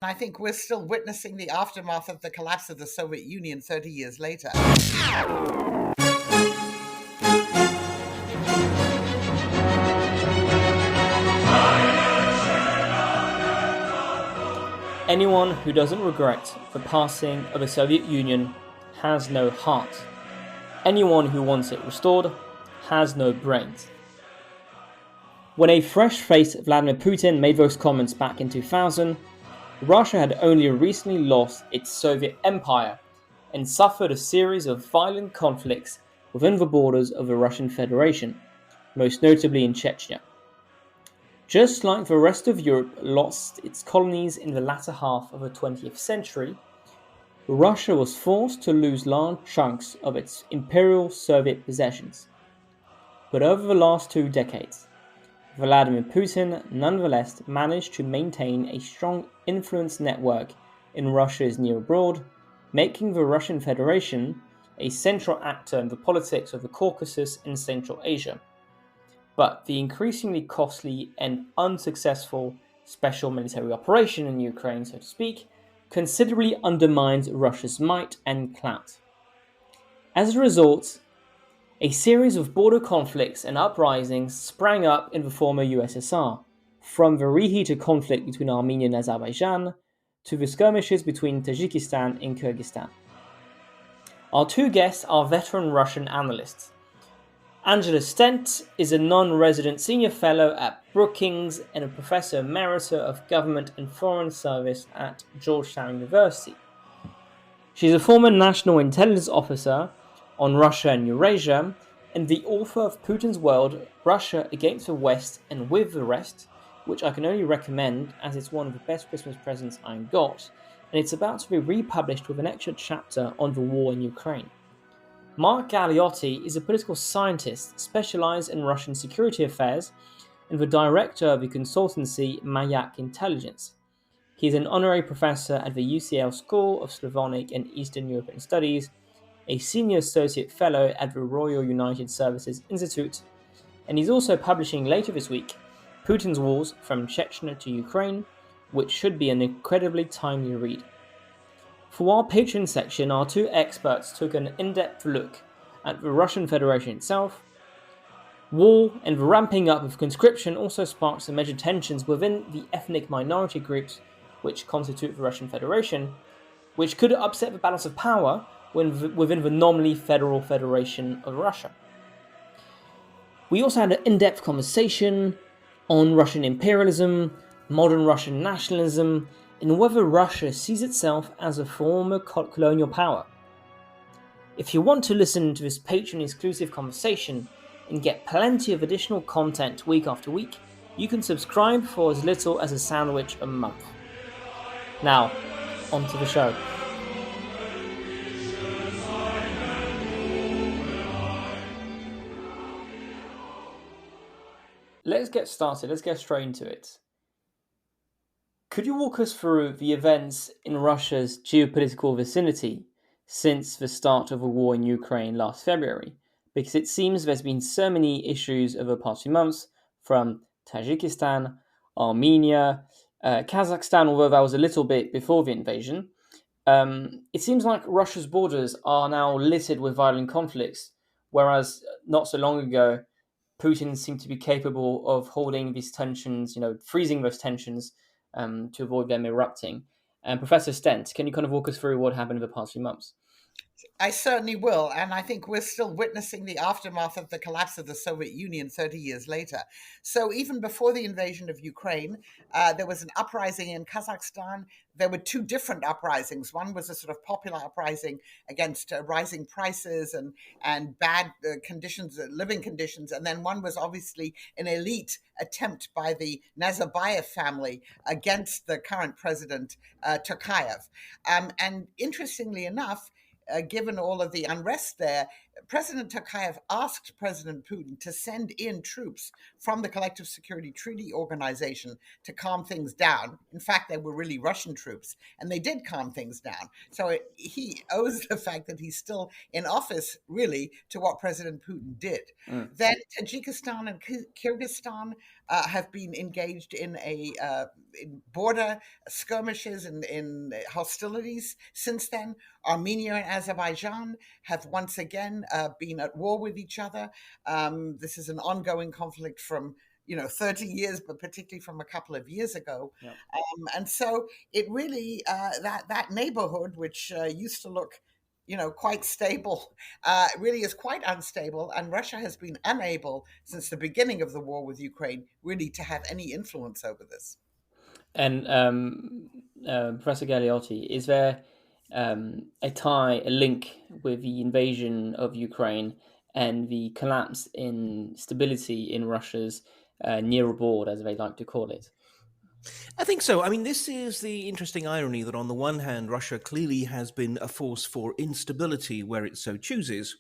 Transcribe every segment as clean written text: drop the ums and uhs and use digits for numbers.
I think we're still witnessing the aftermath of the collapse of the Soviet Union 30 years later. Anyone who doesn't regret the passing of the Soviet Union has no heart. Anyone who wants it restored has no brains. When a fresh-faced Vladimir Putin made those comments back in 2000, Russia had only recently lost its Soviet empire and suffered a series of violent conflicts within the borders of the Russian Federation, most notably in Chechnya. Just like the rest of Europe lost its colonies in the latter half of the 20th century, Russia was forced to lose large chunks of its imperial Soviet possessions. But over the last 2 decades, Vladimir Putin nonetheless managed to maintain a strong influence network in Russia's near abroad, making the Russian Federation a central actor in the politics of the Caucasus and Central Asia. But the increasingly costly and unsuccessful special military operation in Ukraine, so to speak, considerably undermines Russia's might and clout. As a result, a series of border conflicts and uprisings sprang up in the former USSR, from the reheated conflict between Armenia and Azerbaijan to the skirmishes between Tajikistan and Kyrgyzstan. Our two guests are veteran Russian analysts. Angela Stent is a non-resident senior fellow at Brookings and a professor emerita of government and foreign service at Georgetown University. She's a former national intelligence officer on Russia and Eurasia, and the author of Putin's World, Russia Against the West and With the Rest, which I can only recommend as it's one of the best Christmas presents I got, and it's about to be republished with an extra chapter on the war in Ukraine. Mark Galeotti is a political scientist specialized in Russian security affairs and the director of the consultancy Mayak Intelligence. He is an honorary professor at the UCL School of Slavonic and Eastern European Studies, a senior associate fellow at the Royal United Services Institute, and he's also publishing later this week Putin's Wars from Chechnya to Ukraine, which should be an incredibly timely read. For our Patreon section, our two experts took an in-depth look at the Russian Federation itself. War and the ramping up of conscription also sparked some major tensions within the ethnic minority groups which constitute the Russian Federation, which could upset the balance of power within the nominally federal Federation of Russia. We also had an in-depth conversation on Russian imperialism, modern Russian nationalism, and whether Russia sees itself as a former colonial power. If you want to listen to this Patreon-exclusive conversation and get plenty of additional content week after week, you can subscribe for as little as a sandwich a month. Now, on to the show. Let's get started. Let's get straight into it. Could you walk us through the events in Russia's geopolitical vicinity since the start of the war in Ukraine last February? Because it seems there's been so many issues over the past few months, from Tajikistan, Armenia, Kazakhstan, although that was a little bit before the invasion. It seems like Russia's borders are now littered with violent conflicts, whereas not so long ago, Putin seemed to be capable of holding these tensions, freezing those tensions to avoid them erupting. And Professor Stent, can you kind of walk us through what happened in the past few months? I certainly will. And I think we're still witnessing the aftermath of the collapse of the Soviet Union 30 years later. So even before the invasion of Ukraine, there was an uprising in Kazakhstan. There were two different uprisings. One was a sort of popular uprising against rising prices and bad conditions, living conditions. And then one was obviously an elite attempt by the Nazarbayev family against the current president, Tokayev. And interestingly enough, given all of the unrest there, President Tokayev asked President Putin to send in troops from the Collective Security Treaty Organization to calm things down. In fact, they were really Russian troops, and they did calm things down. So he owes the fact that he's still in office, really, to what President Putin did. Mm. Then Tajikistan and Kyrgyzstan have been engaged in border skirmishes and in hostilities since then. Armenia and Azerbaijan have once again been at war with each other. This is an ongoing conflict from 30 years, but particularly from a couple of years ago. Yeah. And so it really, that neighborhood, which used to look quite stable, really is quite unstable. And Russia has been unable, since the beginning of the war with Ukraine, really to have any influence over this. And Professor Galeotti, is there a tie, a link with the invasion of Ukraine and the collapse in stability in Russia's near abroad, as they like to call it? I think so. I mean, this is the interesting irony that on the one hand, Russia clearly has been a force for instability where it so chooses.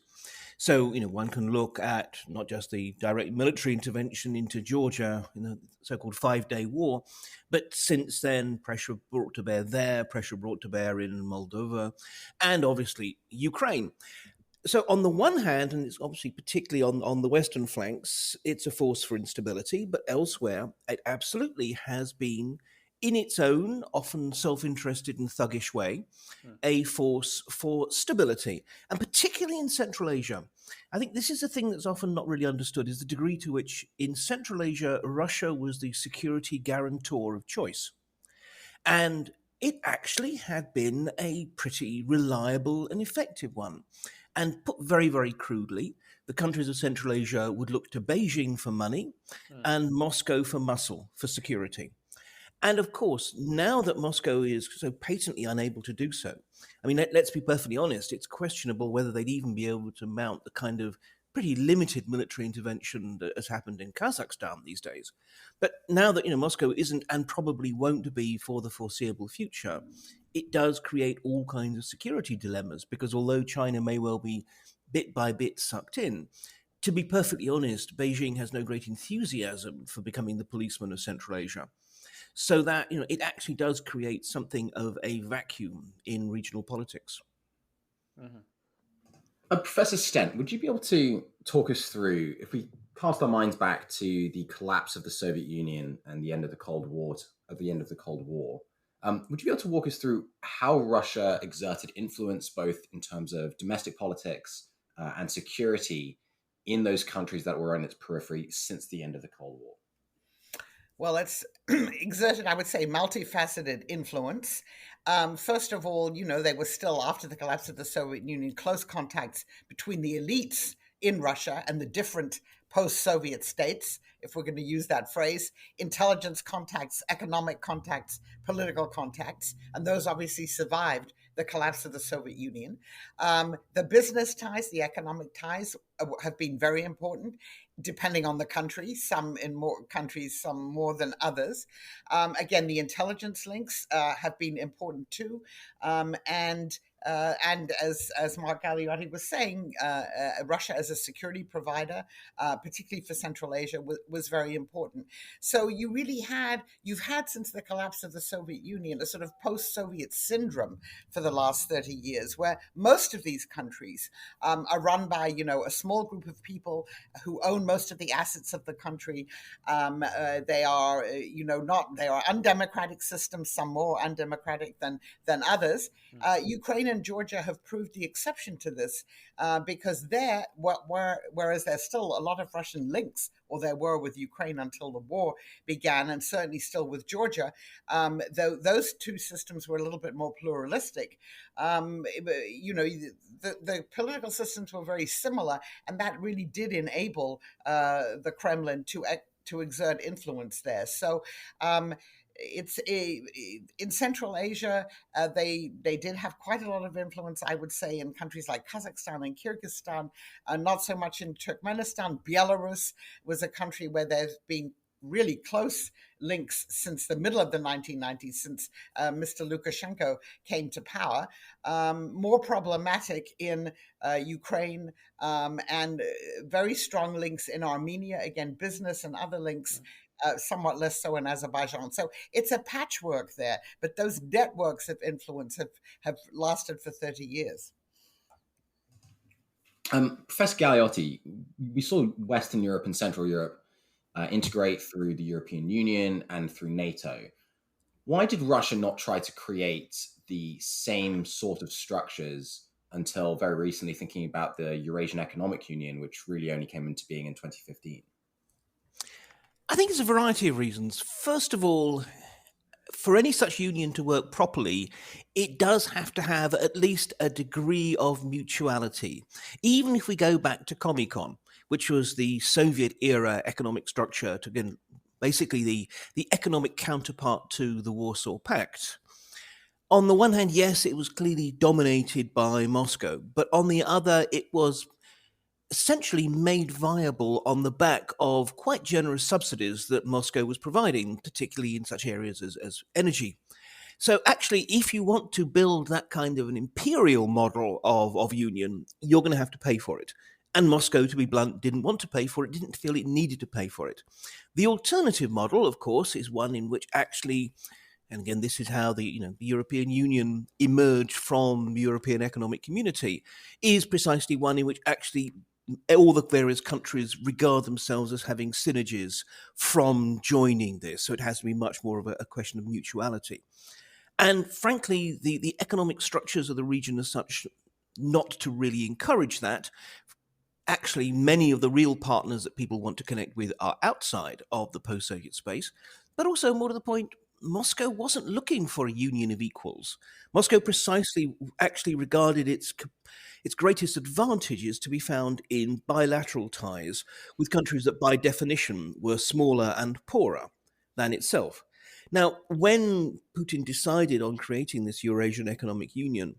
So, one can look at not just the direct military intervention into Georgia in the so-called 5-day war, but since then, pressure brought to bear there, pressure brought to bear in Moldova, and obviously Ukraine. So on the one hand, and it's obviously particularly on the western flanks, it's a force for instability, but elsewhere, it absolutely has been, in its own, often self-interested and thuggish way, a force for stability, and particularly in Central Asia. I think this is a thing that's often not really understood, is the degree to which in Central Asia, Russia was the security guarantor of choice. And it actually had been a pretty reliable and effective one. And put very, very crudely, the countries of Central Asia would look to Beijing for money and Moscow for muscle, for security. And of course, now that Moscow is so patently unable to do so, I mean, let's be perfectly honest, it's questionable whether they'd even be able to mount the kind of pretty limited military intervention that has happened in Kazakhstan these days. But now that, Moscow isn't and probably won't be for the foreseeable future, it does create all kinds of security dilemmas, because although China may well be bit by bit sucked in, to be perfectly honest, Beijing has no great enthusiasm for becoming the policeman of Central Asia. So that, it actually does create something of a vacuum in regional politics. Mm-hmm. Professor Stent, would you be able to talk us through, if we cast our minds back to the collapse of the Soviet Union and the end of the Cold War, would you be able to walk us through how Russia exerted influence, both in terms of domestic politics and security in those countries that were on its periphery since the end of the Cold War? Well, it's exerted, I would say, multifaceted influence. First of all, they were still, after the collapse of the Soviet Union, close contacts between the elites in Russia and the different post-Soviet states, if we're going to use that phrase, intelligence contacts, economic contacts, political contacts, and those obviously survived the collapse of the Soviet Union. The business ties, the economic ties have been very important, depending on the country, some in more countries, some more than others. Again, the intelligence links have been important too. And as Mark Galeotti was saying, Russia as a security provider, particularly for Central Asia, was very important. So you've had since the collapse of the Soviet Union a sort of post-Soviet syndrome for the last 30 years, where most of these countries are run by a small group of people who own most of the assets of the country. They are undemocratic systems, some more undemocratic than others. Ukraine and Georgia have proved the exception to this, because whereas there's still a lot of Russian links, or there were with Ukraine until the war began, and certainly still with Georgia, those two systems were a little bit more pluralistic. The political systems were very similar, and that really did enable the Kremlin to exert influence there. So in Central Asia, they did have quite a lot of influence, I would say, in countries like Kazakhstan and Kyrgyzstan, not so much in Turkmenistan. Belarus was a country where there's been really close links since the middle of the 1990s, since Mr. Lukashenko came to power, more problematic in Ukraine, and very strong links in Armenia, again, business and other links. Somewhat less so in Azerbaijan. So it's a patchwork there, but those networks of influence have lasted for 30 years. Professor Galeotti, we saw Western Europe and Central Europe integrate through the European Union and through NATO. Why did Russia not try to create the same sort of structures until very recently, thinking about the Eurasian Economic Union, which really only came into being in 2015? I think it's a variety of reasons. First of all, for any such union to work properly, it does have to have at least a degree of mutuality. Even if we go back to Comecon, which was the Soviet era economic structure, to again, basically the economic counterpart to the Warsaw Pact. On the one hand, yes, it was clearly dominated by Moscow, but on the other, it was essentially made viable on the back of quite generous subsidies that Moscow was providing, particularly in such areas as energy. So actually, if you want to build that kind of an imperial model of union, you're going to have to pay for it. And Moscow, to be blunt, didn't want to pay for it, didn't feel it needed to pay for it. The alternative model, of course, is one in which actually, and again, this is how the European Union emerged from the European Economic Community, is precisely one in which actually all the various countries regard themselves as having synergies from joining this. So it has to be much more of a question of mutuality. And frankly, the economic structures of the region are such not to really encourage that. Actually, many of the real partners that people want to connect with are outside of the post-Soviet space. But also, more to the point, Moscow wasn't looking for a union of equals. Moscow precisely actually regarded its greatest advantages to be found in bilateral ties with countries that by definition were smaller and poorer than itself. Now, when Putin decided on creating this Eurasian Economic Union,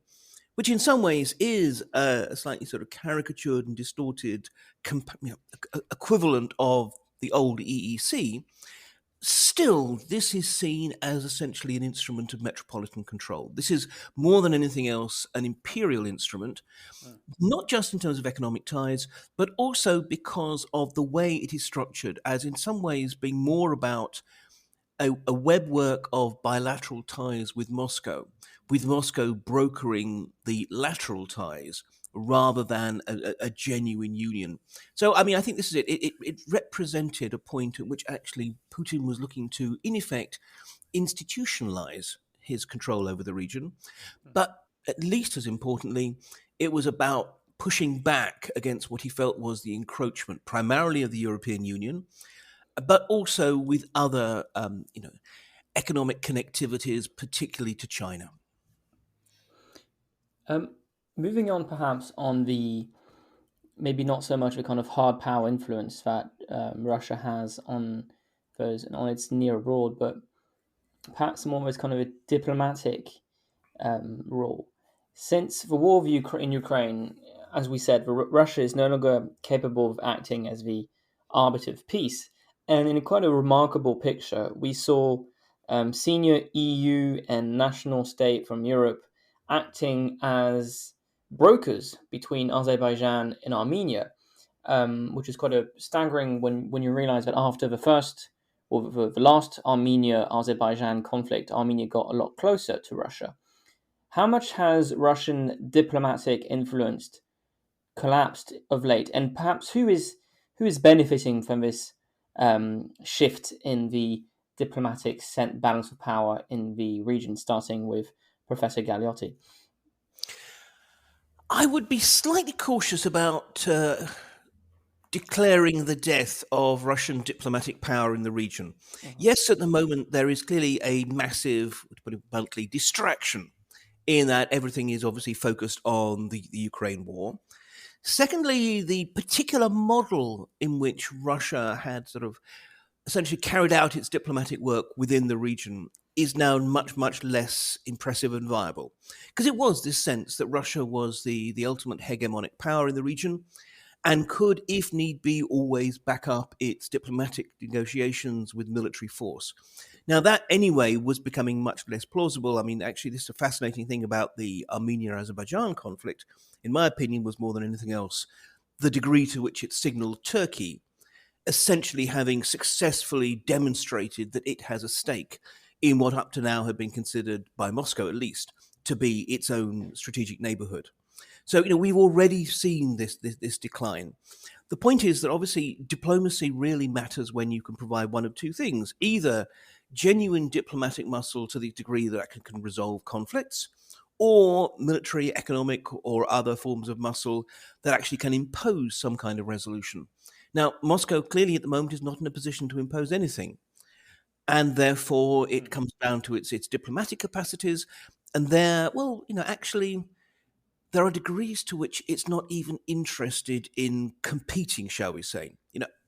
which in some ways is a slightly sort of caricatured and distorted equivalent of the old EEC, still, this is seen as essentially an instrument of metropolitan control. This is more than anything else an imperial instrument, not just in terms of economic ties, but also because of the way it is structured, as in some ways being more about a webwork of bilateral ties with Moscow brokering the lateral ties rather than a genuine union. So, I mean, I think this is it. It represented a point at which actually Putin was looking to, in effect, institutionalize his control over the region. But at least as importantly, it was about pushing back against what he felt was the encroachment, primarily of the European Union, but also with other, economic connectivities, particularly to China. Moving on, perhaps, on the maybe not so much a kind of hard power influence that Russia has on those and on its near abroad, but perhaps more as kind of a diplomatic role. Since the war in Ukraine, as we said, Russia is no longer capable of acting as the arbiter of peace. And in quite a remarkable picture, we saw senior EU and national state from Europe acting as brokers between Azerbaijan and Armenia, which is quite a staggering when you realize that after the last Armenia-Azerbaijan conflict, Armenia got a lot closer to Russia. How much has Russian diplomatic influence collapsed of late, and perhaps who is benefiting from this shift in the diplomatic balance of power in the region, starting with Professor Galeotti? I would be slightly cautious about declaring the death of Russian diplomatic power in the region. Yes, at the moment, there is clearly a massive, to put it bluntly, distraction in that everything is obviously focused on the Ukraine war. Secondly, the particular model in which Russia had sort of essentially carried out its diplomatic work within the region is now much, much less impressive and viable. Because it was this sense that Russia was the ultimate hegemonic power in the region, and could, if need be, always back up its diplomatic negotiations with military force. Now, that anyway was becoming much less plausible. I mean, actually, this is a fascinating thing about the Armenia-Azerbaijan conflict, in my opinion, was more than anything else the degree to which it signaled Turkey essentially having successfully demonstrated that it has a stake in what up to now had been considered, by Moscow at least, to be its own strategic neighborhood. So, we've already seen this decline. The point is that obviously diplomacy really matters when you can provide one of two things: either genuine diplomatic muscle to the degree that it can resolve conflicts, or military, economic, or other forms of muscle that actually can impose some kind of resolution. Now, Moscow clearly at the moment is not in a position to impose anything, and therefore it comes down to its diplomatic capacities. And actually, there are degrees to which it's not even interested in competing, shall we say.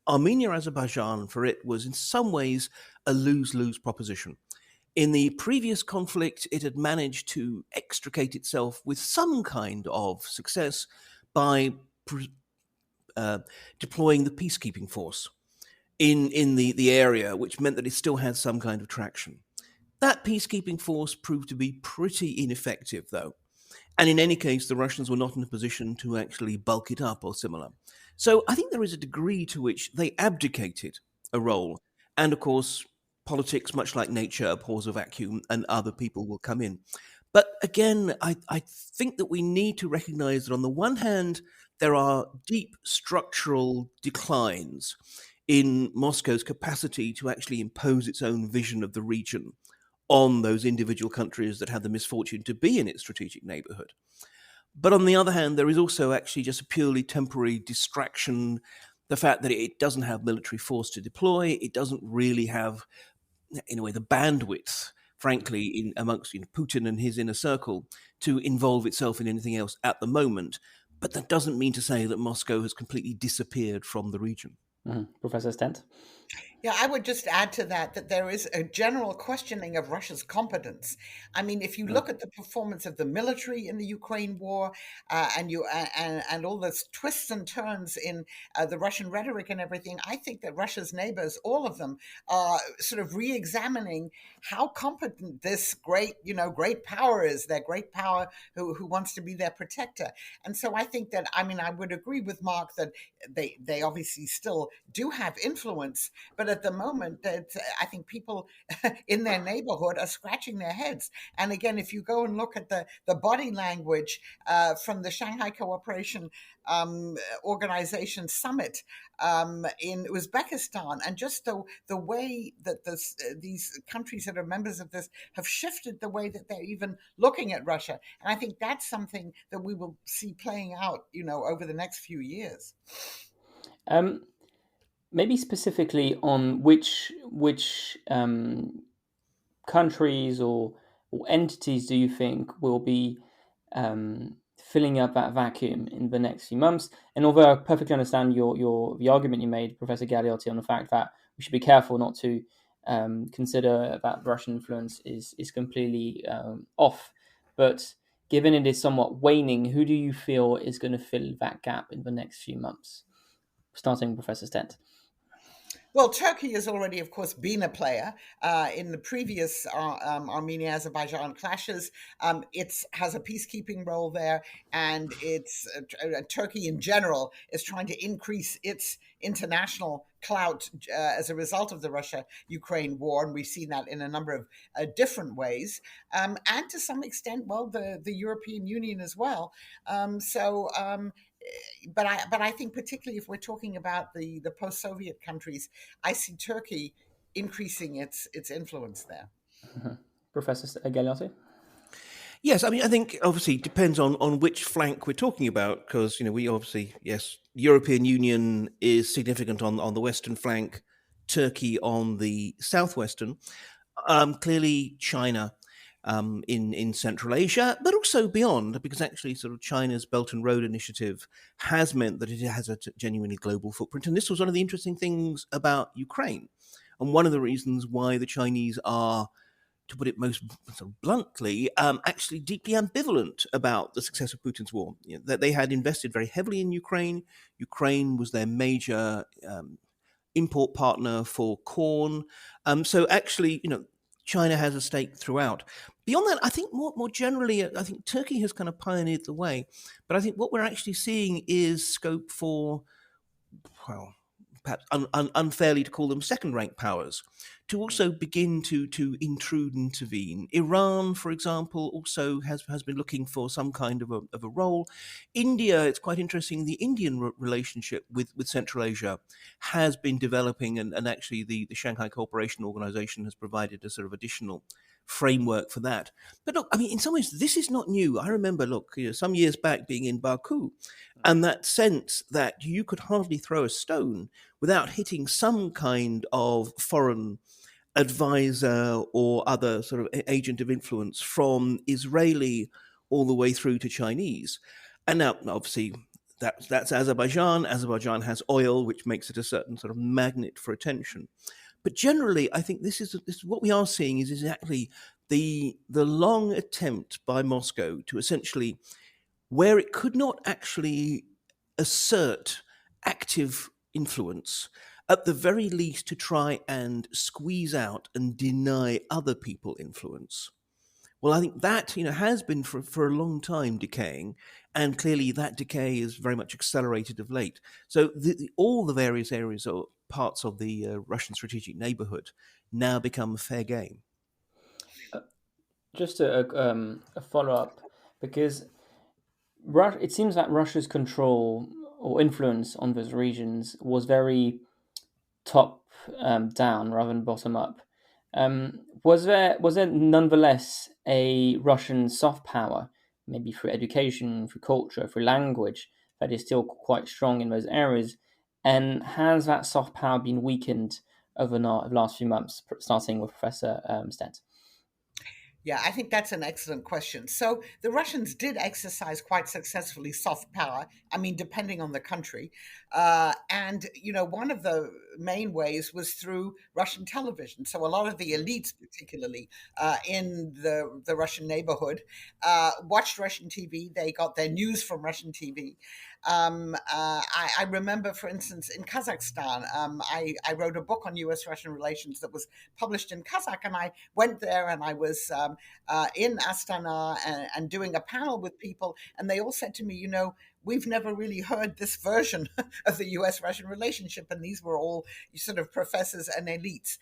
Armenia Azerbaijan for it was in some ways a lose-lose proposition. In the previous conflict, it had managed to extricate itself with some kind of success by deploying the peacekeeping force in the area, which meant that it still had some kind of traction. That peacekeeping force proved to be pretty ineffective, though. And in any case, the Russians were not in a position to actually bulk it up or similar. So I think there is a degree to which they abdicated a role. And of course, politics, much like nature, abhors a vacuum, and other people will come in. But again, I think that we need to recognize that on the one hand, there are deep structural declines in Moscow's capacity to actually impose its own vision of the region on those individual countries that have the misfortune to be in its strategic neighborhood. But on the other hand, there is also actually just a purely temporary distraction, the fact that it doesn't have military force to deploy, it doesn't really have, in a way, the bandwidth, frankly, amongst Putin and his inner circle, to involve itself in anything else at the moment. But that doesn't mean to say that Moscow has completely disappeared from the region. Professor Stent? Yeah, I would just add to that there is a general questioning of Russia's competence. I mean, if you look at the performance of the military in the Ukraine war, and all those twists and turns in the Russian rhetoric and everything, I think that Russia's neighbors, all of them, are sort of re-examining how competent this great power is. Their great power who wants to be their protector. And so I think that, I mean, I would agree with Mark that they obviously still do have influence, but at the moment, I think people in their neighborhood are scratching their heads. And again, if you go and look at the body language from the Shanghai Cooperation Organization Summit in Uzbekistan, and just the way that these countries that are members of this have shifted the way that they're even looking at Russia. And I think that's something that we will see playing out, over the next few years. Maybe specifically on which countries or entities do you think will be filling up that vacuum in the next few months? And although I perfectly understand the argument you made, Professor Galeotti, on the fact that we should be careful not to consider that Russian influence is completely off, but given it is somewhat waning, who do you feel is going to fill that gap in the next few months? Starting with Professor Stent. Well, Turkey has already, of course, been a player in the previous Armenia-Azerbaijan clashes. It has a peacekeeping role there, and Turkey in general is trying to increase its international clout as a result of the Russia-Ukraine war, and we've seen that in a number of different ways, and to some extent, well, the European Union as well. But I think particularly if we're talking about the post-Soviet countries, I see Turkey increasing its influence there. Mm-hmm. Professor Galeotti? Yes, I mean, I think obviously it depends on which flank we're talking about, because, we obviously, yes, the European Union is significant on the western flank, Turkey on the southwestern, clearly China in Central Asia, but also beyond, because actually sort of China's Belt and Road Initiative has meant that it has a genuinely global footprint. And this was one of the interesting things about Ukraine, and one of the reasons why the Chinese are to put it most sort of bluntly, actually deeply ambivalent about the success of Putin's war. That they had invested very heavily in Ukraine. Ukraine was their major import partner for corn. So actually, China has a stake throughout. Beyond that, I think more generally, I think Turkey has kind of pioneered the way. But I think what we're actually seeing is scope for, well, perhaps unfairly to call them second-rank powers, to also begin to intrude and intervene. Iran, for example, also has been looking for some kind of a role. India, it's quite interesting, the Indian relationship with Central Asia has been developing, and actually the Shanghai Cooperation Organization has provided a sort of additional framework for that. But look, I mean, in some ways, this is not new. I remember, some years back being in Baku, and that sense that you could hardly throw a stone without hitting some kind of foreign advisor or other sort of agent of influence, from Israeli all the way through to Chinese. And now, obviously, that's Azerbaijan. Azerbaijan has oil, which makes it a certain sort of magnet for attention. But generally, I think this is what we are seeing is exactly the long attempt by Moscow to essentially, where it could not actually assert active influence, at the very least to try and squeeze out and deny other people influence. Well, I think that has been for a long time decaying, and clearly that decay is very much accelerated of late. So all the various areas or parts of the Russian strategic neighborhood now become fair game. Just a follow up, because it seems that Russia's control or influence on those regions was very top down rather than bottom up. Was there nonetheless a Russian soft power, maybe through education, through culture, through language, that is still quite strong in those areas? And has that soft power been weakened over the last few months, starting with Professor Stent? Yeah, I think that's an excellent question. So the Russians did exercise quite successfully soft power. I mean, depending on the country. One of the main ways was through Russian television. So a lot of the elites, particularly in the Russian neighborhood, watched Russian TV. They got their news from Russian TV. I remember, for instance, in Kazakhstan, I wrote a book on U.S.-Russian relations that was published in Kazakh, and I went there and I was in Astana and doing a panel with people, and they all said to me, we've never really heard this version of the U.S.-Russian relationship, and these were all sort of professors and elites.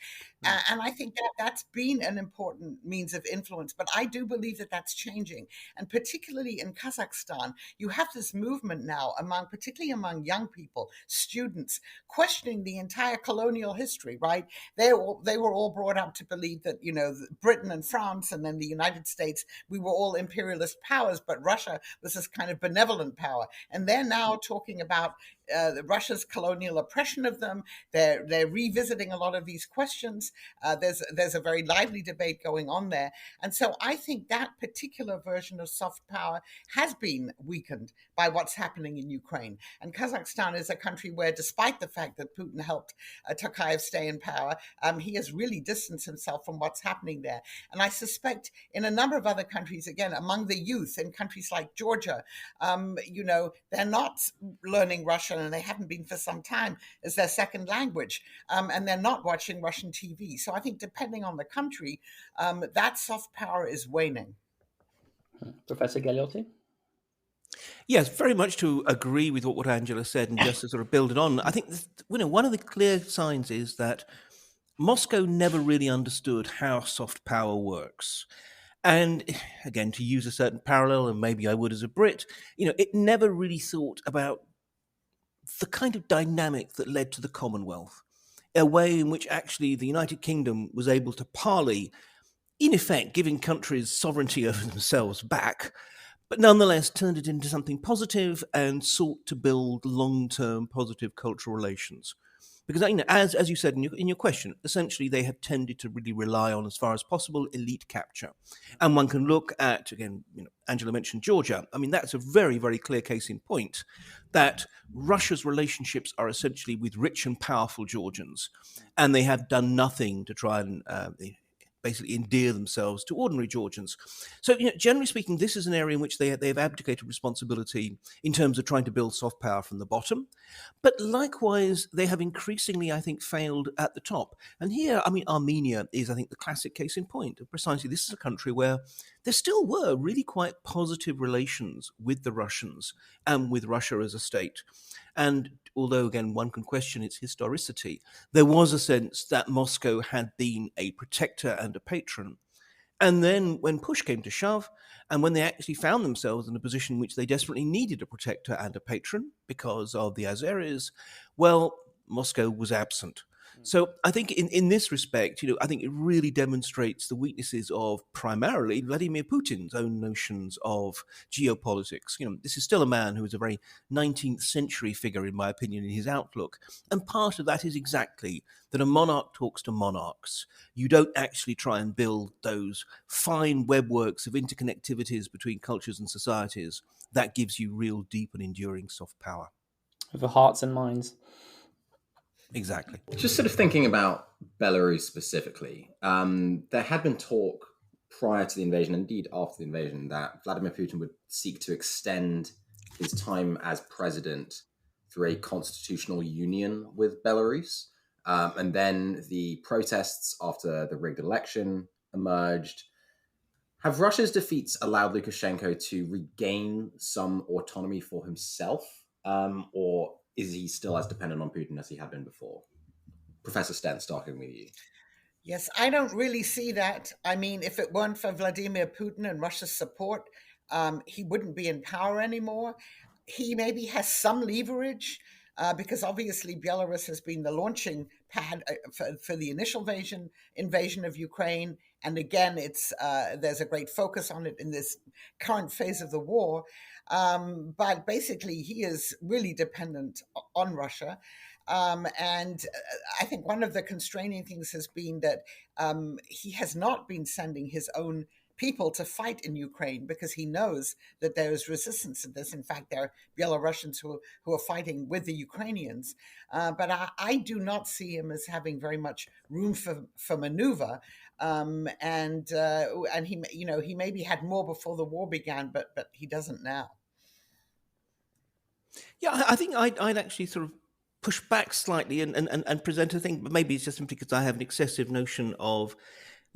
And I think that's been an important means of influence, but I do believe that that's changing. And particularly in Kazakhstan, you have this movement now, particularly among young people, students, questioning the entire colonial history, right? They were all brought up to believe that, Britain and France and then the United States, we were all imperialist powers, but Russia was this kind of benevolent power. And they're now talking about Russia's colonial oppression of them. They're revisiting a lot of these questions. There's a very lively debate going on there. And so I think that particular version of soft power has been weakened by what's happening in Ukraine. And Kazakhstan is a country where, despite the fact that Putin helped Tokayev stay in power, he has really distanced himself from what's happening there. And I suspect in a number of other countries, again, among the youth in countries like Georgia, they're not learning Russian, and they haven't been for some time, as their second language, and they're not watching Russian TV. So I think depending on the country, that soft power is waning. Professor Galeotti? Yes, very much to agree with what Angela said, and just to sort of build it on. I think one of the clear signs is that Moscow never really understood how soft power works. And again, to use a certain parallel, and maybe I would as a Brit, it never really thought about the kind of dynamic that led to the Commonwealth, a way in which actually the United Kingdom was able to parley, in effect, giving countries sovereignty over themselves back, but nonetheless turned it into something positive and sought to build long-term positive cultural relations. Because, as you said in your question, essentially they have tended to really rely on, as far as possible, elite capture. And one can look at, again, Angela mentioned Georgia. I mean, that's a very, very clear case in point that Russia's relationships are essentially with rich and powerful Georgians, and they have done nothing to try and basically endear themselves to ordinary Georgians. So, generally speaking, this is an area in which they've abdicated responsibility in terms of trying to build soft power from the bottom. But likewise, they have increasingly, I think, failed at the top. And here, I mean, Armenia is, I think, the classic case in point. Precisely, this is a country where there still were really quite positive relations with the Russians and with Russia as a state. And although, again, one can question its historicity, there was a sense that Moscow had been a protector and a patron. And then when push came to shove, and when they actually found themselves in a position in which they desperately needed a protector and a patron because of the Azeris, well, Moscow was absent. So I think in this respect, I think it really demonstrates the weaknesses of primarily Vladimir Putin's own notions of geopolitics. This is still a man who is a very 19th century figure, in my opinion, in his outlook. And part of that is exactly that a monarch talks to monarchs. You don't actually try and build those fine webworks of interconnectivities between cultures and societies. That gives you real deep and enduring soft power. Over hearts and minds. Exactly. Just sort of thinking about Belarus specifically, there had been talk prior to the invasion, indeed after the invasion, that Vladimir Putin would seek to extend his time as president through a constitutional union with Belarus. And then the protests after the rigged election emerged. Have Russia's defeats allowed Lukashenko to regain some autonomy for himself? Or is he still as dependent on Putin as he had been before? Professor Stent, starting with you. Yes, I don't really see that. I mean, if it weren't for Vladimir Putin and Russia's support, he wouldn't be in power anymore. He maybe has some leverage because obviously Belarus has been the launching pad for the initial invasion of Ukraine, and again, there's a great focus on it in this current phase of the war. But basically, he is really dependent on Russia. And I think one of the constraining things has been that he has not been sending his own people to fight in Ukraine because he knows that there is resistance to this. In fact, there are Belarusians who are fighting with the Ukrainians. But I do not see him as having very much room for maneuver. And he, he maybe had more before the war began, but he doesn't now. Yeah, I think I'd actually sort of push back slightly and present a thing, but maybe it's just simply because I have an excessive notion of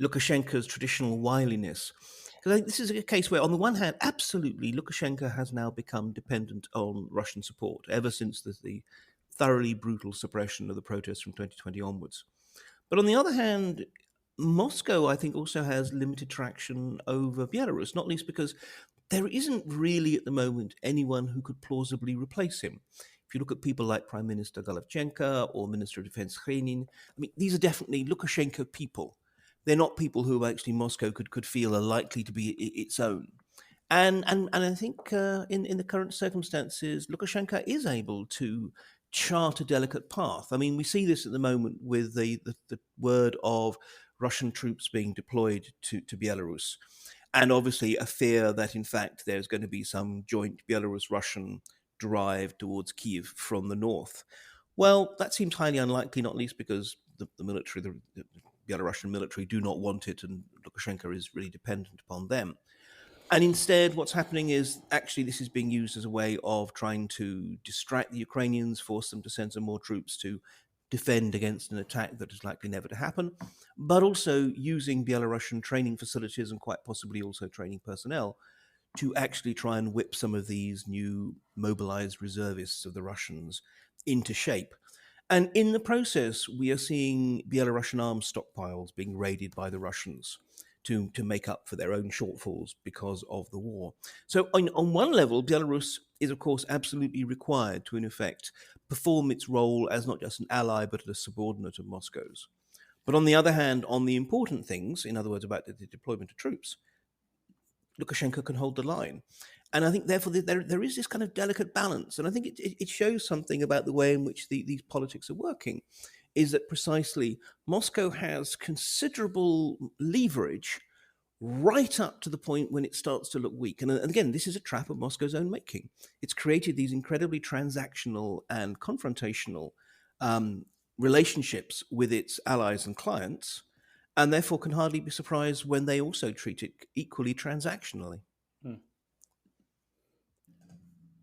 Lukashenko's traditional wiliness. Because I think this is a case where, on the one hand, absolutely, Lukashenko has now become dependent on Russian support ever since the thoroughly brutal suppression of the protests from 2020 onwards. But on the other hand, Moscow, I think, also has limited traction over Belarus, not least because there isn't really at the moment anyone who could plausibly replace him. If you look at people like Prime Minister Galovchenko or Minister of Defense Khenin, I mean, these are definitely Lukashenko people. They're not people who actually Moscow could feel are likely to be its own. And I think in the current circumstances, Lukashenko is able to chart a delicate path. I mean, we see this at the moment with the word of Russian troops being deployed to Belarus. And obviously a fear that, in fact, there's going to be some joint Belarus-Russian drive towards Kyiv from the north. Well, that seems highly unlikely, not least because the military, the Belarusian military, do not want it, and Lukashenko is really dependent upon them. And instead, what's happening is actually this is being used as a way of trying to distract the Ukrainians, force them to send some more troops to defend against an attack that is likely never to happen, but also using Belarusian training facilities and quite possibly also training personnel to actually try and whip some of these new mobilized reservists of the Russians into shape. And in the process, we are seeing Belarusian arms stockpiles being raided by the Russians to make up for their own shortfalls because of the war. So on one level, Belarus is, of course, absolutely required to, in effect, perform its role as not just an ally, but a subordinate of Moscow's. But on the other hand, on the important things, in other words, about the deployment of troops, Lukashenko can hold the line. And I think, therefore, there is this kind of delicate balance. And I think it shows something about the way in which these politics are working, is that precisely Moscow has considerable leverage right up to the point when it starts to look weak. And again, this is a trap of Moscow's own making. It's created these incredibly transactional and confrontational relationships with its allies and clients. and therefore can hardly be surprised when they also treat it equally transactionally.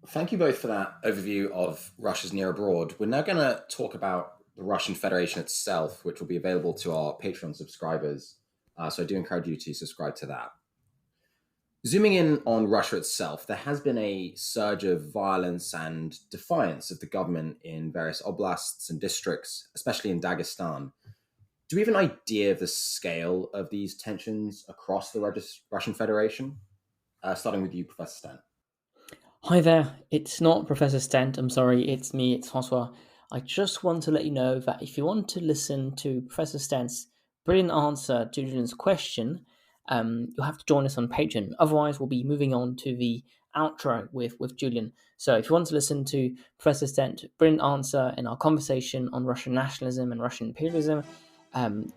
Thank you both for that overview of Russia's near abroad. We're now going to talk about the Russian Federation itself, which will be available to our Patreon subscribers. So I do encourage you to subscribe to that. Zooming in on Russia itself, there has been a surge of violence and defiance of the government in various oblasts and districts, especially in Dagestan. Do we have an idea of the scale of these tensions across the Russian Federation? Starting with you, Professor Stent. Hi there, it's not Professor Stent, I'm sorry, it's me, it's Francois. I just want to let you know that if you want to listen to Professor Stent's brilliant answer to Julian's question, you'll have to join us on Patreon. Otherwise, we'll be moving on to the outro with Julian. So if you want to listen to Professor Stent's brilliant answer in our conversation on Russian nationalism and Russian imperialism,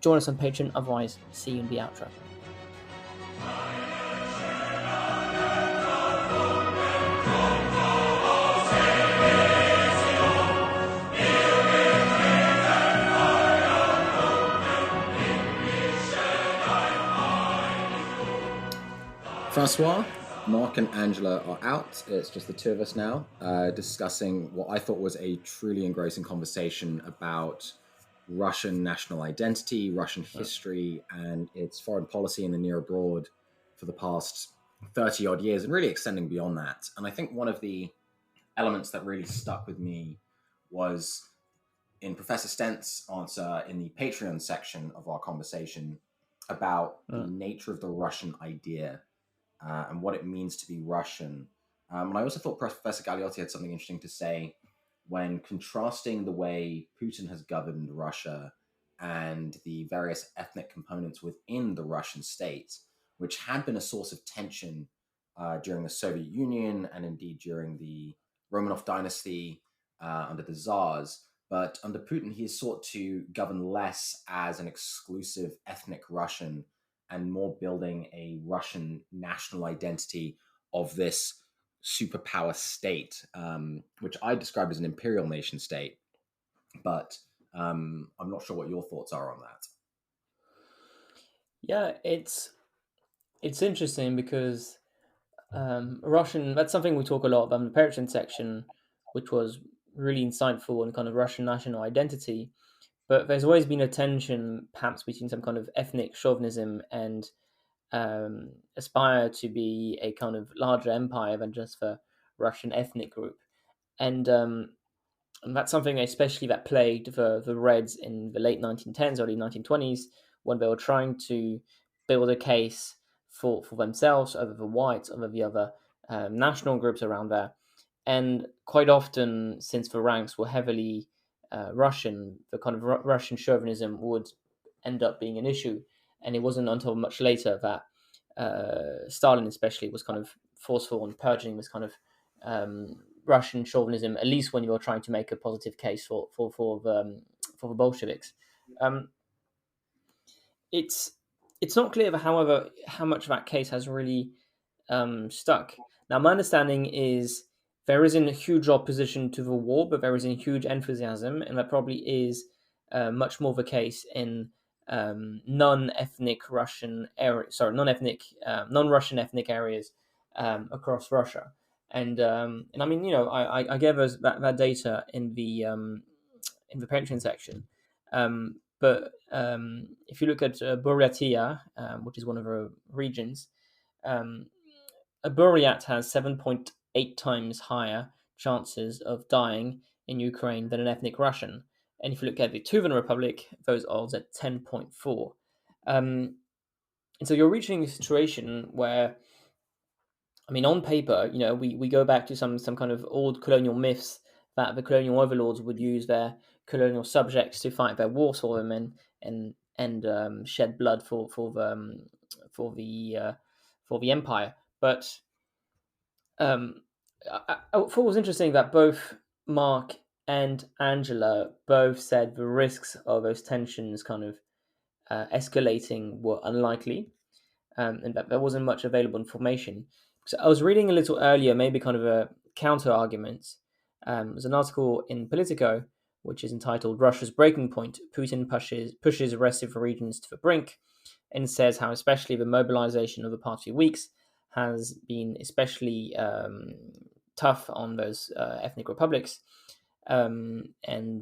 join us on Patreon. Otherwise, see you in the outro. Francois, Mark, and Angela are out. It's just the two of us now, discussing what I thought was a truly engrossing conversation about Russian national identity, Russian history, and its foreign policy in the near abroad for the past 30 odd years, and really extending beyond that. And I think one of the elements that really stuck with me was in Professor Stent's answer in the Patreon section of our conversation about the nature of the Russian idea. And what it means to be Russian. And I also thought Professor Galeotti had something interesting to say when contrasting the way Putin has governed Russia and the various ethnic components within the Russian state, which had been a source of tension during the Soviet Union and indeed during the Romanov dynasty under the Tsars. But under Putin, he has sought to govern less as an exclusive ethnic Russian and more building a Russian national identity of this superpower state, which I describe as an imperial nation state. But I'm not sure what your thoughts are on that. Yeah, it's interesting because Russian, that's something we talk a lot about in the Patreon section, which was really insightful on kind of Russian national identity. But there's always been a tension, perhaps, between some kind of ethnic chauvinism and aspire to be a kind of larger empire than just the Russian ethnic group. And that's something especially that plagued the Reds in the late 1910s, early 1920s, when they were trying to build a case for themselves over the whites, over the other national groups around there. And quite often, since the ranks were heavily Russian, the kind of Russian chauvinism would end up being an issue. And it wasn't until much later that Stalin especially was kind of forceful on purging this kind of Russian chauvinism, at least when you were trying to make a positive case for the Bolsheviks. It's not clear, however, how much of that case has really stuck. Now, my understanding is there isn't a huge opposition to the war, but there is a huge enthusiasm, and that probably is much more the case in non-ethnic Russian areas. Sorry, non-Russian ethnic areas across Russia. And I mean, I gave us that data in the Patreon section. But if you look at Buryatia, which is one of our regions, a Buryat has 7.8 times higher chances of dying in Ukraine than an ethnic Russian. And if you look at the Tuvan Republic, those odds are 10.4. And so you're reaching a situation where, I mean, on paper, we go back to some kind of old colonial myths that the colonial overlords would use their colonial subjects to fight their wars for them and shed blood for the empire. But I thought it was interesting that both Mark and Angela both said the risks of those tensions kind of escalating were unlikely, and that there wasn't much available information. So I was reading a little earlier, maybe kind of a counter argument. There's an article in Politico which is entitled Russia's Breaking Point. Putin pushes aggressive regions to the brink, and says how especially the mobilization of the past few weeks has been especially tough on those ethnic republics, and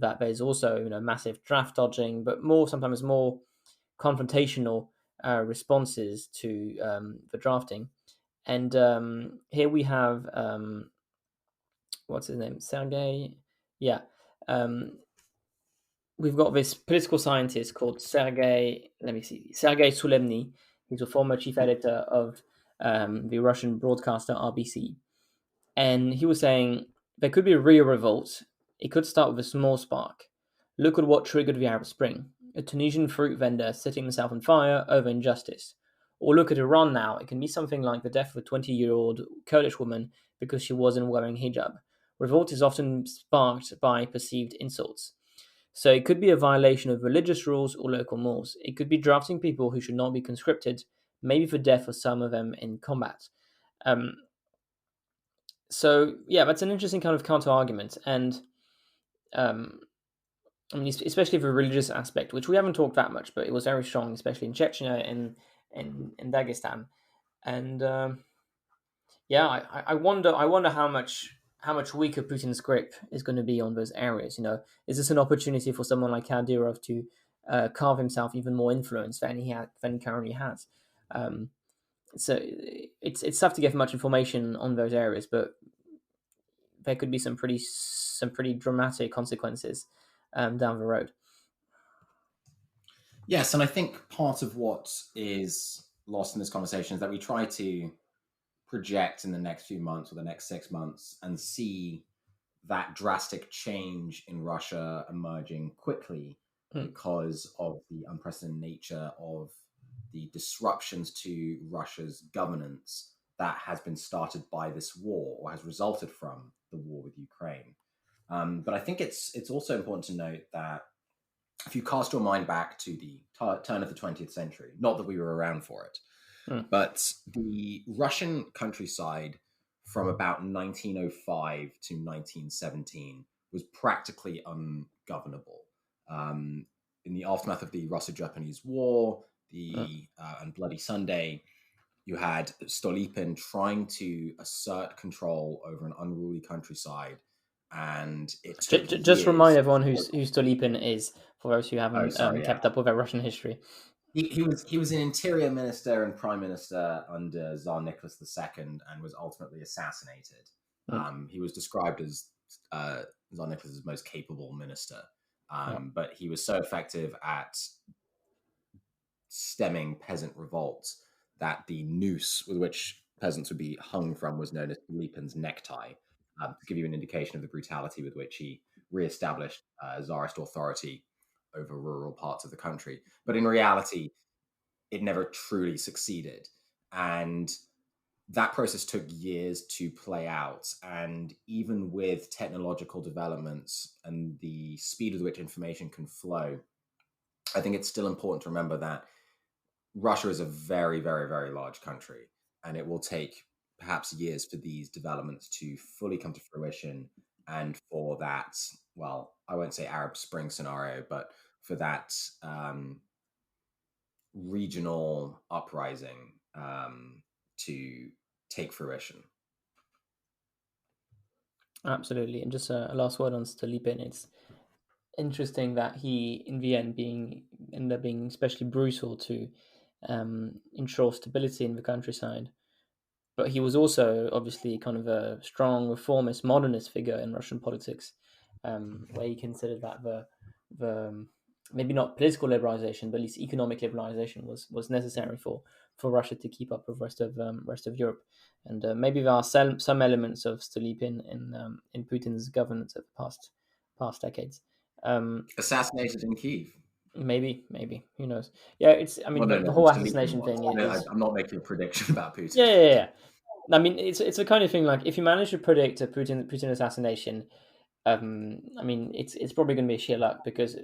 that there's also massive draft dodging, but sometimes more confrontational responses to the drafting. And here we have what's his name, Sergei? Yeah, we've got this political scientist called Sergei. Let me see, Sergei Sulemny. He's a former chief editor of the Russian broadcaster RBC, and he was saying there could be a real revolt. It could start with a small spark. Look at what triggered the Arab Spring: a Tunisian fruit vendor setting himself on fire over injustice. Or look at Iran now. It can be something like the death of a 20-year-old Kurdish woman because she wasn't wearing hijab. Revolt is often sparked by perceived insults. So it could be a violation of religious rules or local laws. It could be drafting people who should not be conscripted, maybe for death for some of them in combat. So yeah, that's an interesting kind of counter argument, and I mean, especially the religious aspect, which we haven't talked that much, but it was very strong, especially in Chechnya and in Dagestan, and yeah, I wonder how much weaker Putin's grip is going to be on those areas. Is this an opportunity for someone like Kadyrov to carve himself even more influence than he currently has? So it's tough to get much information on those areas, but there could be some pretty dramatic consequences down the road. Yes, and I think part of what is lost in this conversation is that we try to project in the next few months or the next 6 months and see that drastic change in Russia emerging quickly because of the unprecedented nature of the disruptions to Russia's governance that has been started by this war or has resulted from the war with Ukraine. But I think it's also important to note that if you cast your mind back to the turn of the 20th century, not that we were around for it, but the Russian countryside from about 1905 to 1917 was practically ungovernable. In the aftermath of the Russo-Japanese War, and Bloody Sunday, you had Stolypin trying to assert control over an unruly countryside, and it took just remind everyone who Stolypin is, for those who haven't kept up with our Russian history. He was an interior minister and prime minister under Tsar Nicholas II and was ultimately assassinated. He was described as Tsar Nicholas's most capable minister, but he was so effective at stemming peasant revolts that the noose with which peasants would be hung from was known as Stolypin's necktie, to give you an indication of the brutality with which he reestablished Tsarist authority over rural parts of the country. But in reality, it never truly succeeded. And that process took years to play out. And even with technological developments and the speed with which information can flow, I think it's still important to remember that Russia is a very, very, very large country, and it will take perhaps years for these developments to fully come to fruition and for that, well, I won't say Arab Spring scenario, but for that regional uprising to take fruition. Absolutely. And just a last word on Stolypin. It's interesting that he, in the end, ended up being especially brutal to ensure stability in the countryside. But he was also obviously kind of a strong reformist, modernist figure in Russian politics, where he considered that the maybe not political liberalization, but at least economic liberalization was necessary for Russia to keep up with rest of Europe. And maybe there are some elements of Stolypin in Putin's governance of the past decades. Assassinated in Kyiv. Maybe who knows? Yeah, it's. I mean, the whole assassination thing is. I'm not making a prediction about Putin. Yeah. I mean, it's the kind of thing like if you manage to predict a Putin assassination, I mean, it's probably going to be sheer luck because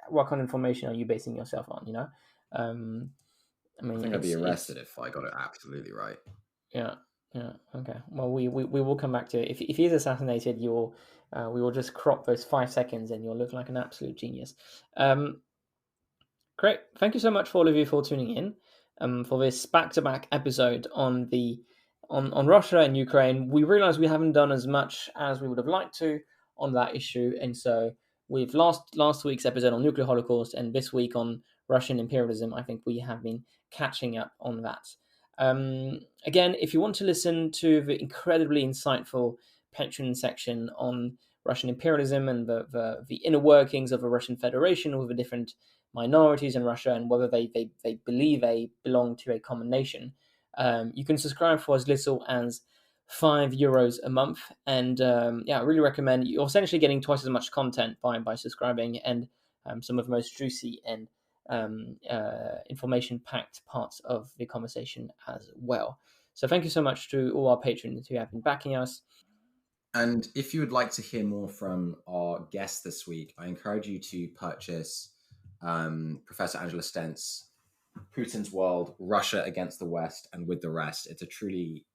what kind of information are you basing yourself on? I mean, I think I'd be arrested if I got it absolutely right. Yeah, Yeah. Okay. Well, we will come back to it. If he's assassinated, we will just crop those 5 seconds, and you'll look like an absolute genius. Great. Thank you so much for all of you for tuning in for this back-to-back episode on Russia and Ukraine. We realize we haven't done as much as we would have liked to on that issue, and so we've last week's episode on nuclear holocaust and this week on Russian imperialism. I think we have been catching up on that. Again, if you want to listen to the incredibly insightful Patreon section on Russian imperialism and the inner workings of the Russian Federation with the different minorities in Russia and whether they believe they belong to a common nation, you can subscribe for as little as €5 a month. And I really recommend. You're essentially getting twice as much content by subscribing, and some of the most juicy and information-packed parts of the conversation as well. So thank you so much to all our patrons who have been backing us. And if you would like to hear more from our guest this week, I encourage you to purchase Professor Angela Stent's Putin's World, Russia Against the West and With the Rest. It's a truly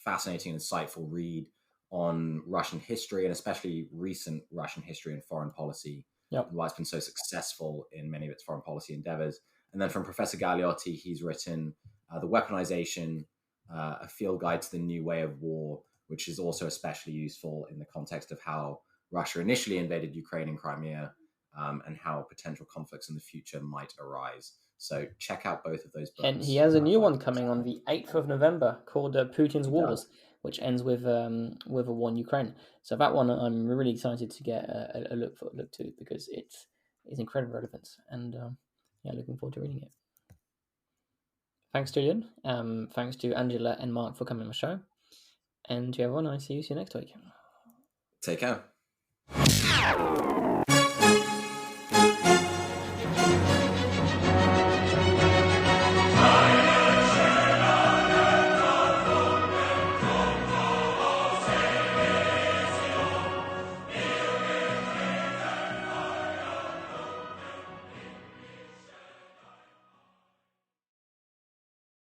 fascinating and insightful read on Russian history, and especially recent Russian history and foreign policy, and why it's been so successful in many of its foreign policy endeavors. And then from Professor Galeotti, he's written The Weaponization, a field guide to the new way of war, which is also especially useful in the context of how Russia initially invaded Ukraine and Crimea, and how potential conflicts in the future might arise. So check out both of those books. And he has a new one coming on the 8th of November called Putin's Wars, which ends with a war in Ukraine. So that one I'm really excited to get a look to, because it's incredible relevance, and looking forward to reading it. Thanks, Julian. Thanks to Angela and Mark for coming on the show. And to everyone, I see you next week. Take care.